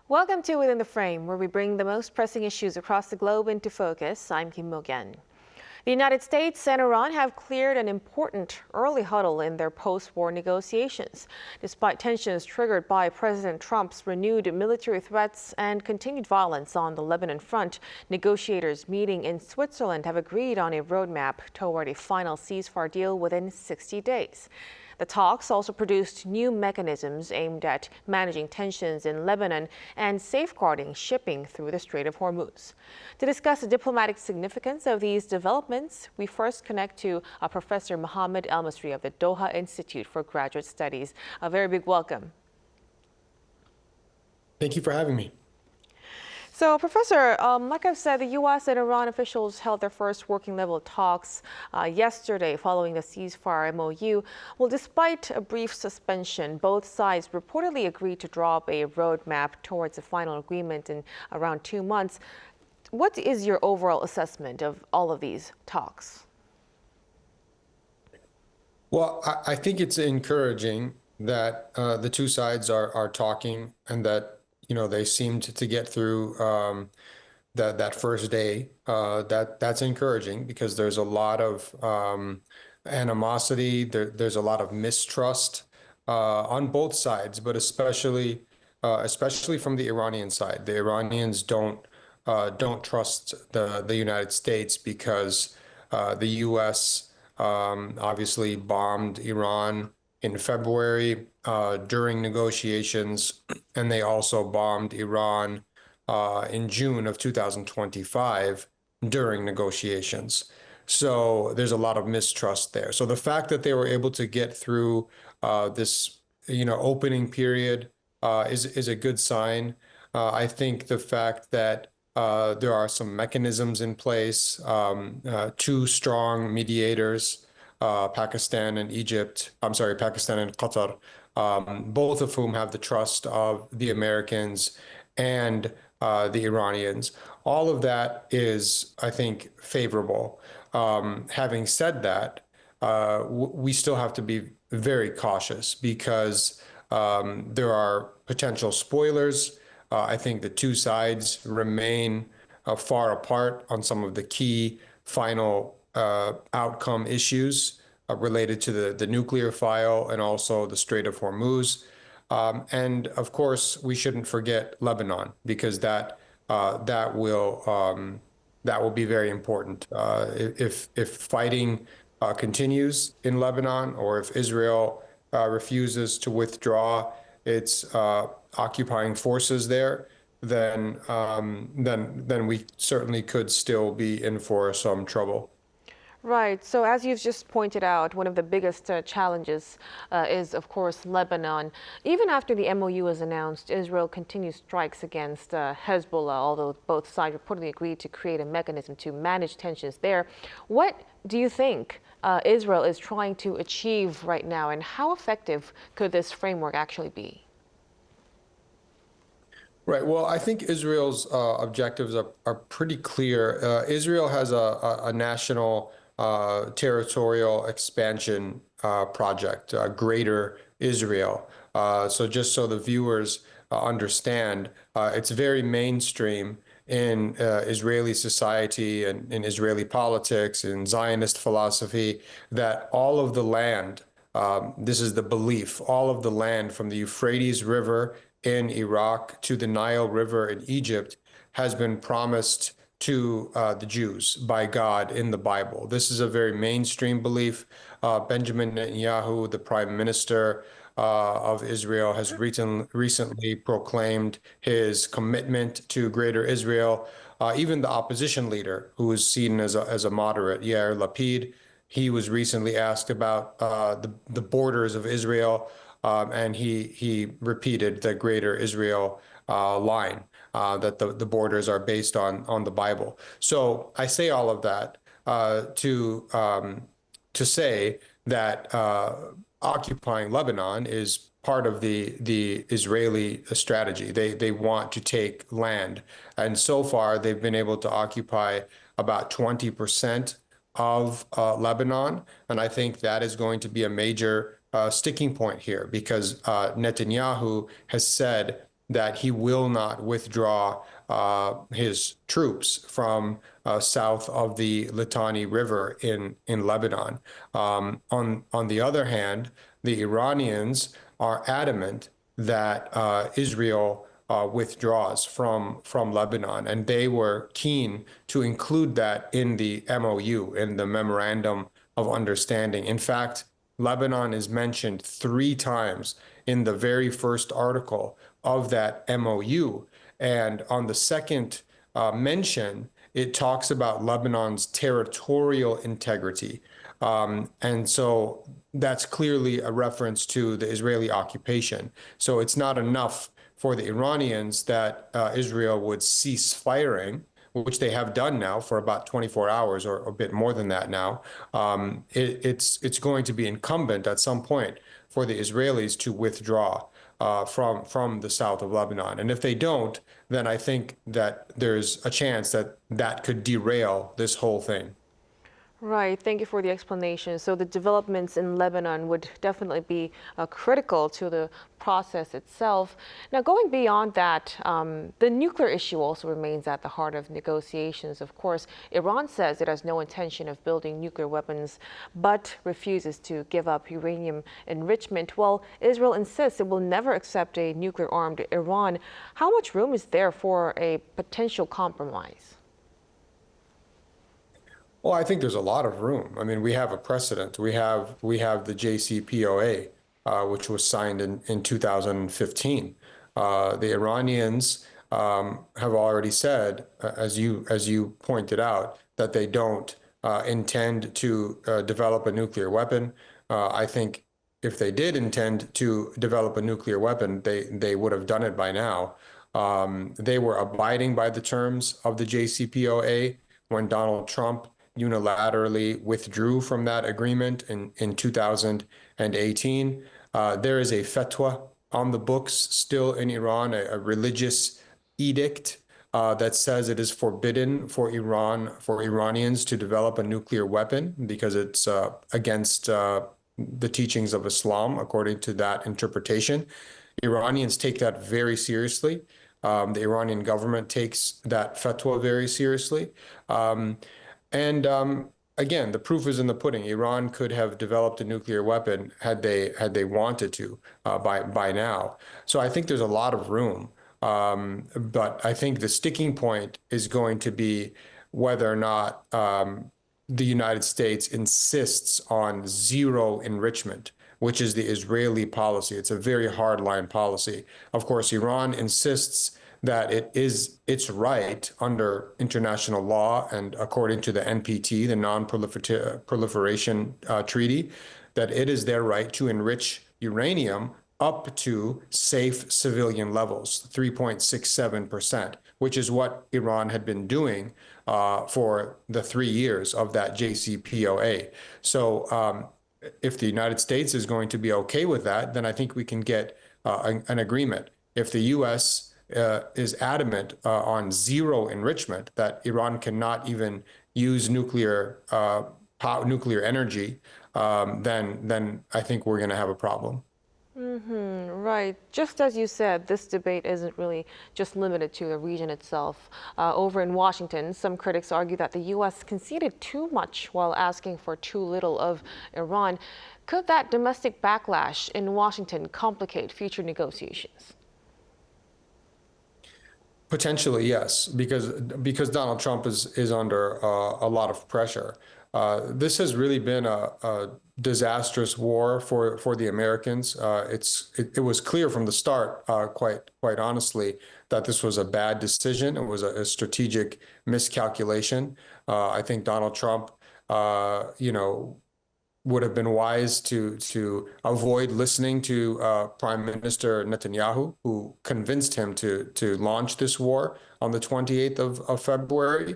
Welcome to Within the Frame, where we bring the most pressing issues across the globe into focus. I'm Kim Mok-yeon. The United States and Iran have cleared an important early huddle in their post-war negotiations. Despite tensions triggered by President Trump's renewed military threats and continued violence on the Lebanon front, negotiators meeting in Switzerland have agreed on a roadmap toward a final ceasefire deal within 60 days. The talks also produced new mechanisms aimed at managing tensions in Lebanon and safeguarding shipping through the Strait of Hormuz. To discuss the diplomatic significance of these developments, we first connect to Professor Mohamad Elmasry of the Doha Institute for Graduate Studies. A very big welcome. Thank you for having me. So, Professor, like I've said, the U.S. and Iran officials held their first working level talks yesterday following the ceasefire MOU. Well, despite a brief suspension, both sides reportedly agreed to draw up a roadmap towards a final agreement in around 2 months. What is your overall assessment of all of these talks? Well, I think it's encouraging that the two sides are talking and that they seemed to get through that first day. That's encouraging because there's a lot of animosity. There's a lot of mistrust on both sides, but especially from the Iranian side. The Iranians don't trust the United States because the U.S. Obviously bombed Iran in February during negotiations, and they also bombed Iran in June of 2025 during negotiations. So there's a lot of mistrust there. So the fact that they were able to get through this, opening period is a good sign. I think the fact that there are some mechanisms in place, two strong mediators, Pakistan and Qatar, both of whom have the trust of the Americans and the Iranians. All of that is, I think, favorable. Having said that, we still have to be very cautious because there are potential spoilers. I think the two sides remain far apart on some of the key final outcome issues related to the nuclear file and also the Strait of Hormuz. And of course, we shouldn't forget Lebanon because that will be very important. If fighting continues in Lebanon, or if Israel refuses to withdraw its occupying forces there, then we certainly could still be in for some trouble. Right. So as you've just pointed out, one of the biggest challenges is, of course, Lebanon. Even after the MOU was announced, Israel continues strikes against Hezbollah, although both sides reportedly agreed to create a mechanism to manage tensions there. What do you think Israel is trying to achieve right now, and how effective could this framework actually be? Right. Well, I think Israel's objectives are pretty clear. Israel has a national territorial expansion project, Greater Israel. So just so the viewers understand, it's very mainstream in Israeli society and in Israeli politics, in Zionist philosophy, that all of the land, this is the belief, all of the land from the Euphrates River in Iraq to the Nile River in Egypt has been promised to the Jews by God in the Bible. This is a very mainstream belief. Benjamin Netanyahu, the prime minister of Israel, has recently proclaimed his commitment to Greater Israel. Even the opposition leader, who is seen as a moderate, Yair Lapid, he was recently asked about the borders of Israel, and he repeated the Greater Israel line. That the borders are based on the Bible. So I say all of that to say that occupying Lebanon is part of the Israeli strategy. They want to take land, and so far they've been able to occupy about 20% of Lebanon, and I think that is going to be a major sticking point here because Netanyahu has said that he will not withdraw his troops from south of the Litani River in Lebanon. On the other hand, the Iranians are adamant that Israel withdraws from Lebanon, and they were keen to include that in the MOU, in the Memorandum of Understanding. In fact, Lebanon is mentioned 3 times in the very first article of that MOU. And on the second mention, it talks about Lebanon's territorial integrity. And so that's clearly a reference to the Israeli occupation. So it's not enough for the Iranians that Israel would cease firing, which they have done now for about 24 hours or a bit more than that now. It's going to be incumbent at some point for the Israelis to withdraw from the south of Lebanon. And if they don't, then I think that there's a chance that that could derail this whole thing. Right. Thank you for the explanation. So the developments in Lebanon would definitely be critical to the process itself. Now, going beyond that, the nuclear issue also remains at the heart of negotiations. Of course, Iran says it has no intention of building nuclear weapons, but refuses to give up uranium enrichment, while Israel insists it will never accept a nuclear-armed Iran. How much room is there for a potential compromise? Well, I think there's a lot of room. I mean, we have a precedent. We have the JCPOA, which was signed in 2015. The Iranians have already said, as you pointed out, that they don't intend to develop a nuclear weapon. I think if they did intend to develop a nuclear weapon, they would have done it by now. They were abiding by the terms of the JCPOA when Donald Trump unilaterally withdrew from that agreement in 2018. There is a fatwa on the books still in Iran, a religious edict that says it is forbidden for Iranians to develop a nuclear weapon because it's against the teachings of Islam, according to that interpretation. Iranians take that very seriously. The Iranian government takes that fatwa very seriously. And again, the proof is in the pudding. Iran could have developed a nuclear weapon had they wanted to by now. So I think there's a lot of room. But I think the sticking point is going to be whether or not the United States insists on zero enrichment, which is the Israeli policy. It's a very hardline policy. Of course, Iran insists that it is its right under international law and according to the NPT, the Non-Proliferation Treaty, that it is their right to enrich uranium up to safe civilian levels, 3.67%, which is what Iran had been doing for the 3 years of that JCPOA. So if the United States is going to be okay with that, then I think we can get an agreement. If the U.S. Is adamant on zero enrichment, that Iran cannot even use nuclear energy, then I think we're going to have a problem. Right. Just as you said, this debate isn't really just limited to the region itself. Over in Washington, some critics argue that the U.S. conceded too much while asking for too little of Iran. Could that domestic backlash in Washington complicate future negotiations? Potentially, yes, because Donald Trump is under a lot of pressure. This has really been a disastrous war for the Americans. It was clear from the start, quite honestly, that this was a bad decision. It was a strategic miscalculation. I think Donald Trump, would have been wise to avoid listening to Prime Minister Netanyahu, who convinced him to launch this war on the 28th of February.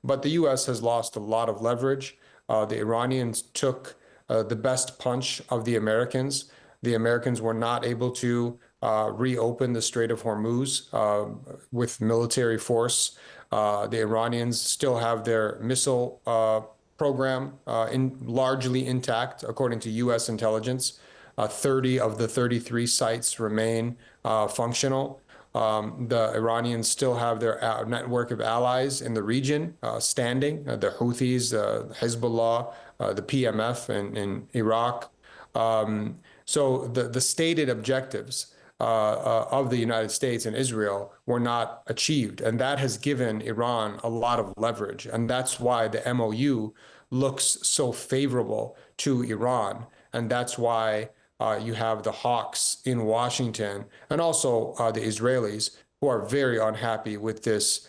But the U.S. has lost a lot of leverage. The Iranians took the best punch of the Americans. The Americans were not able to reopen the Strait of Hormuz with military force. The Iranians still have their missile program largely intact, according to U.S. intelligence. 30 of the 33 sites remain functional. The Iranians still have their network of allies in the region standing, the Houthis, Hezbollah, the PMF in Iraq. So the stated objectives of the United States and Israel were not achieved. And that has given Iran a lot of leverage. And that's why the MOU looks so favorable to Iran. And that's why you have the hawks in Washington and also the Israelis who are very unhappy with this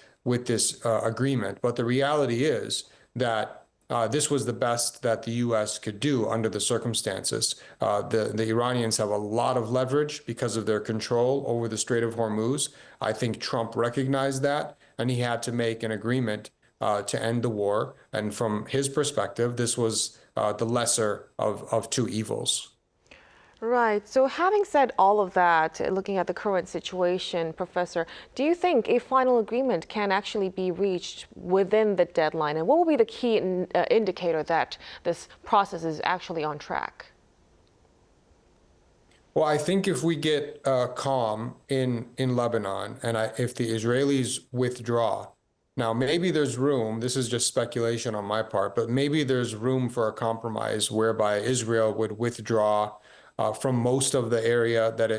agreement. But the reality is that this was the best that the U.S. could do under the circumstances. The Iranians have a lot of leverage because of their control over the Strait of Hormuz. I think Trump recognized that, and he had to make an agreement to end the war. And from his perspective, this was the lesser of two evils. Right. So having said all of that, looking at the current situation, Professor, do you think a final agreement can actually be reached within the deadline? And what will be the key indicator that this process is actually on track? Well, I think if we get calm in Lebanon and if the Israelis withdraw, now maybe there's room, this is just speculation on my part, but maybe there's room for a compromise whereby Israel would withdraw from most of the area that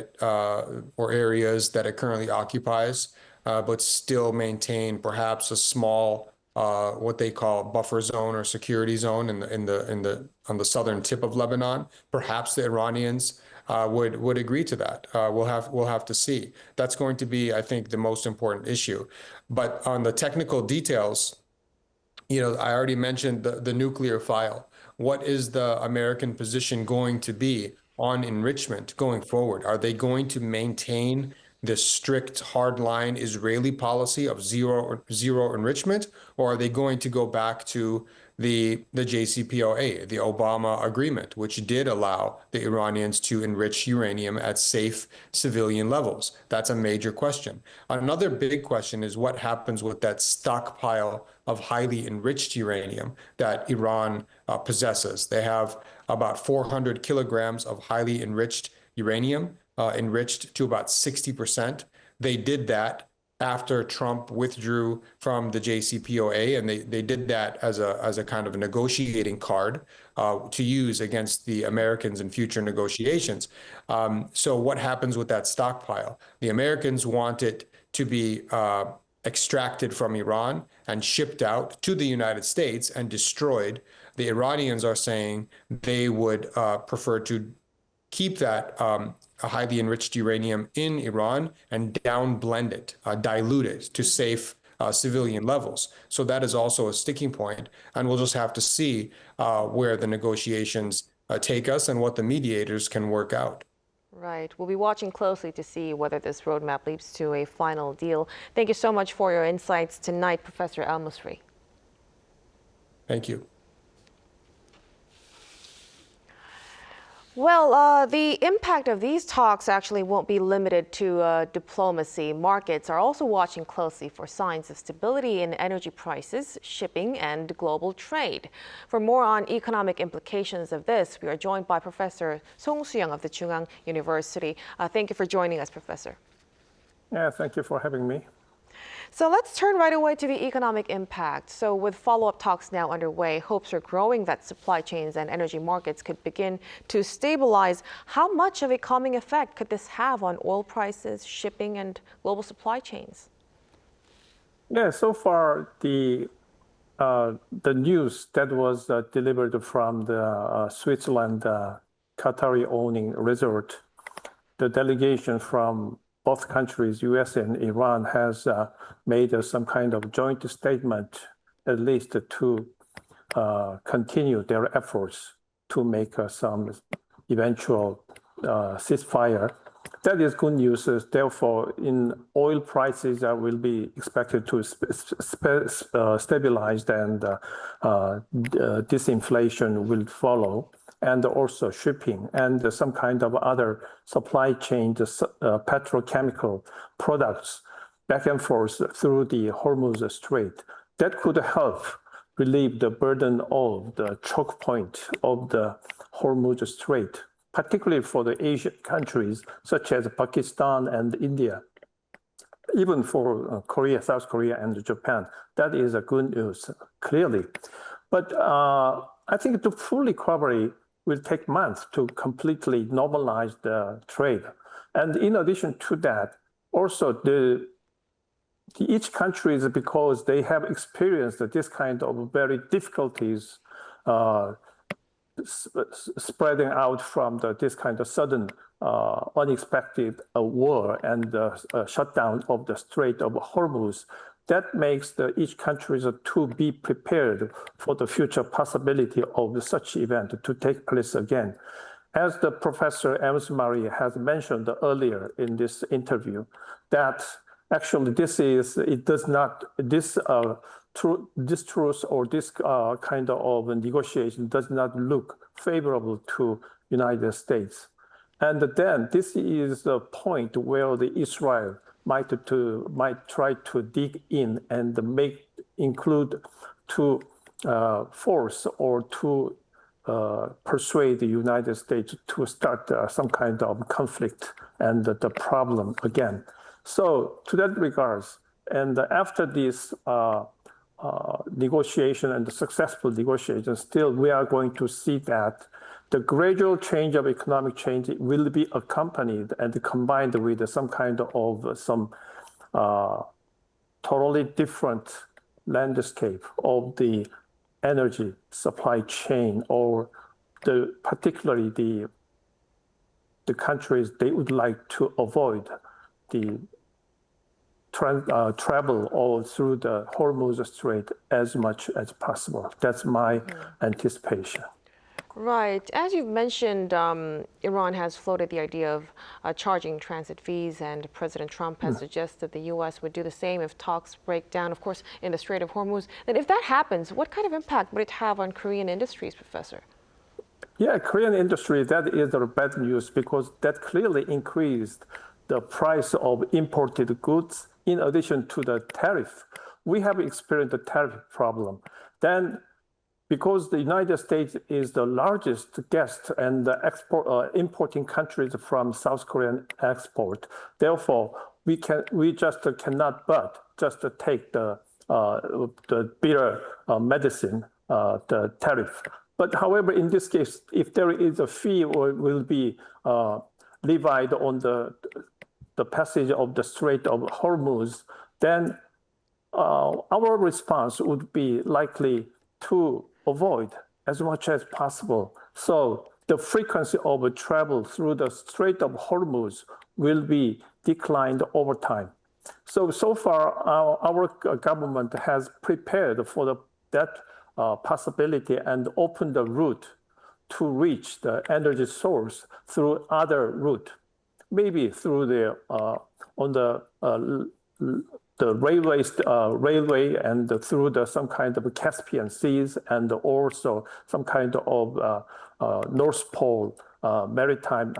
or areas that it currently occupies, but still maintain perhaps a small what they call buffer zone or security zone on the southern tip of Lebanon. Perhaps the Iranians would agree to that. We'll have to see. That's going to be, I think, the most important issue. But on the technical details, I already mentioned the nuclear file. What is the American position going to be on enrichment going forward? Are they going to maintain this strict hardline Israeli policy of zero enrichment, or are they going to go back to the JCPOA, the Obama agreement, which did allow the Iranians to enrich uranium at safe civilian levels? That's a major question. Another big question is what happens with that stockpile of highly enriched uranium that Iran possesses. They have about 400 kilograms of highly enriched uranium, enriched to about 60%. They did that after Trump withdrew from the JCPOA, and they did that as a kind of a negotiating card to use against the Americans in future negotiations. So what happens with that stockpile? The Americans want it to be extracted from Iran and shipped out to the United States and destroyed. The Iranians are saying they would prefer to keep that highly enriched uranium in Iran and downblend it, dilute it to safe civilian levels. So that is also a sticking point, and we'll just have to see where the negotiations take us and what the mediators can work out. Right. We'll be watching closely to see whether this roadmap leads to a final deal. Thank you so much for your insights tonight, Professor Elmasry. Thank you. Well, the impact of these talks actually won't be limited to diplomacy. Markets are also watching closely for signs of stability in energy prices, shipping, and global trade. For more on economic implications of this, we are joined by Professor Song Soo-young of the Chungang University. Thank you for joining us, Professor. Yeah, thank you for having me. So let's turn right away to the economic impact. So with follow-up talks now underway, hopes are growing that supply chains and energy markets could begin to stabilize. How much of a calming effect could this have on oil prices, shipping, and global supply chains? Yeah, so far the news that was delivered from the Switzerland Qatari owning resort, the delegation from both countries, U.S. and Iran, has made some kind of joint statement, at least to continue their efforts to make some eventual ceasefire. That is good news. Therefore, in oil prices will be expected to stabilize, and disinflation will follow, and also shipping and some kind of other supply chain, petrochemical products back and forth through the Hormuz Strait. That could help relieve the burden of the choke point of the Hormuz Strait, particularly for the Asian countries such as Pakistan and India. even for Korea, South Korea, and Japan. That is a good news, clearly. But I think the full recovery will take months to completely normalize the trade. And in addition to that, also each country is because they have experienced this kind of very difficulties spreading out from this kind of sudden, unexpected war and shutdown of the Strait of Hormuz. That makes each country to be prepared for the future possibility of such event to take place again. As the Professor Elmasry has mentioned earlier in this interview, that actually this truce or this kind of negotiation does not look favorable to United States. And then this is the point where Israel might try to dig in and include to force or to persuade the United States to start some kind of conflict and the problem again. So to that regards, and after this negotiation and the successful negotiation, still we are going to see that the gradual change of economic change will be accompanied and combined with some kind of totally different landscape of the energy supply chain, or particularly the countries they would like to avoid the travel all through the Hormuz Strait as much as possible. That's my anticipation. Right. As you've mentioned, Iran has floated the idea of charging transit fees, and President Trump has suggested the U.S. would do the same if talks break down, of course, in the Strait of Hormuz. Then if that happens, what kind of impact would it have on Korean industries, Professor? Yeah, Korean industry, that is the bad news, because that clearly increased the price of imported goods in addition to the tariff. We have experienced the tariff problem. Then, because the United States is the largest guest and importing countries from South Korean export, therefore we just cannot but just take the bitter medicine, the tariff. But however, in this case, if there is a fee or will be levied on the passage of the Strait of Hormuz, then our response would be likely to avoid as much as possible. So the frequency of travel through the Strait of Hormuz will be declined over time. So far, our government has prepared for that possibility and opened the route to reach the energy source through other route, maybe through railway and through some kind of Caspian Seas, and also some kind of North Pole maritime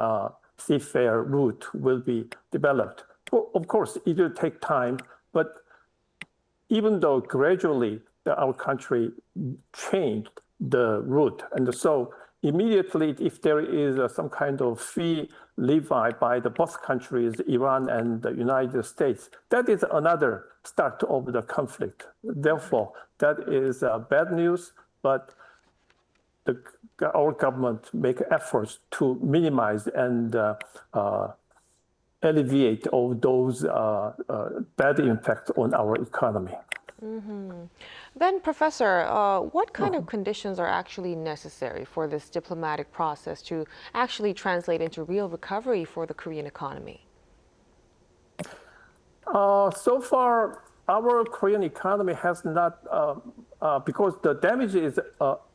seafarer route will be developed. Of course, it will take time, but even though gradually our country changed the route, and so immediately, if there is some kind of fee levied by both countries, Iran and the United States, that is another start of the conflict. Therefore, that is bad news, but our government make efforts to minimize and alleviate all those bad impacts on our economy. Then, Professor, what kind of conditions are actually necessary for this diplomatic process to actually translate into real recovery for the Korean economy? So far, our Korean economy has not, because the damage is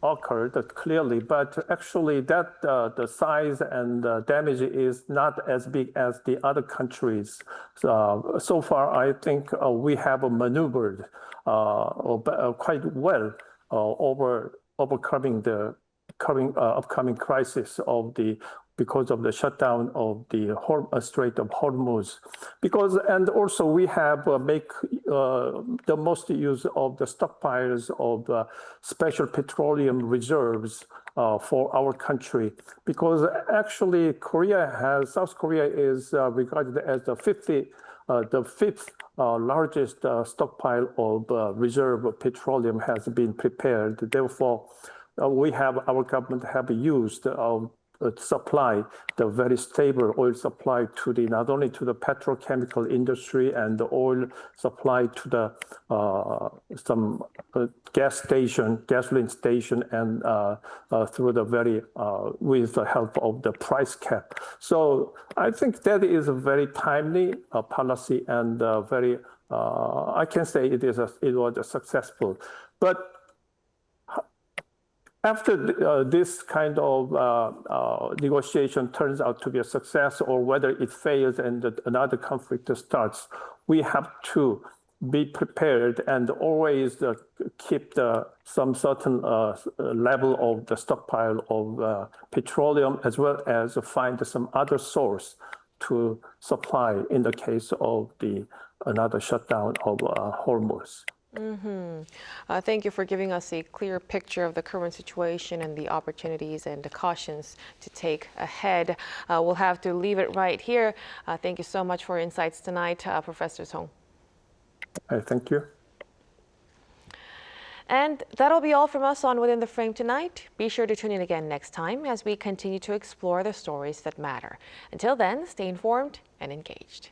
occurred clearly, but actually the size and the damage is not as big as the other countries. So far, I think we have maneuvered quite well overcoming the upcoming crisis because of the shutdown of the Strait of Hormuz. And also we have make the most use of the stockpiles of special petroleum reserves for our country, because actually South Korea is regarded as the fifth the fifth largest stockpile of reserve petroleum has been prepared. Therefore, our government have used supply, the very stable oil supply to not only to the petrochemical industry and the oil supply to the some gasoline station, and through the with the help of the price cap. So I think that is a very timely policy, and I can say it was successful. But after this kind of negotiation turns out to be a success, or whether it fails and another conflict starts, we have to be prepared and always keep some certain level of the stockpile of petroleum, as well as find some other source to supply in the case of another shutdown of Hormuz. Thank you for giving us a clear picture of the current situation and the opportunities and the cautions to take ahead. We'll have to leave it right here. Thank you so much for your insights tonight, Professor Song. Thank you. And that'll be all from us on Within the Frame tonight. Be sure to tune in again next time as we continue to explore the stories that matter. Until then, stay informed and engaged.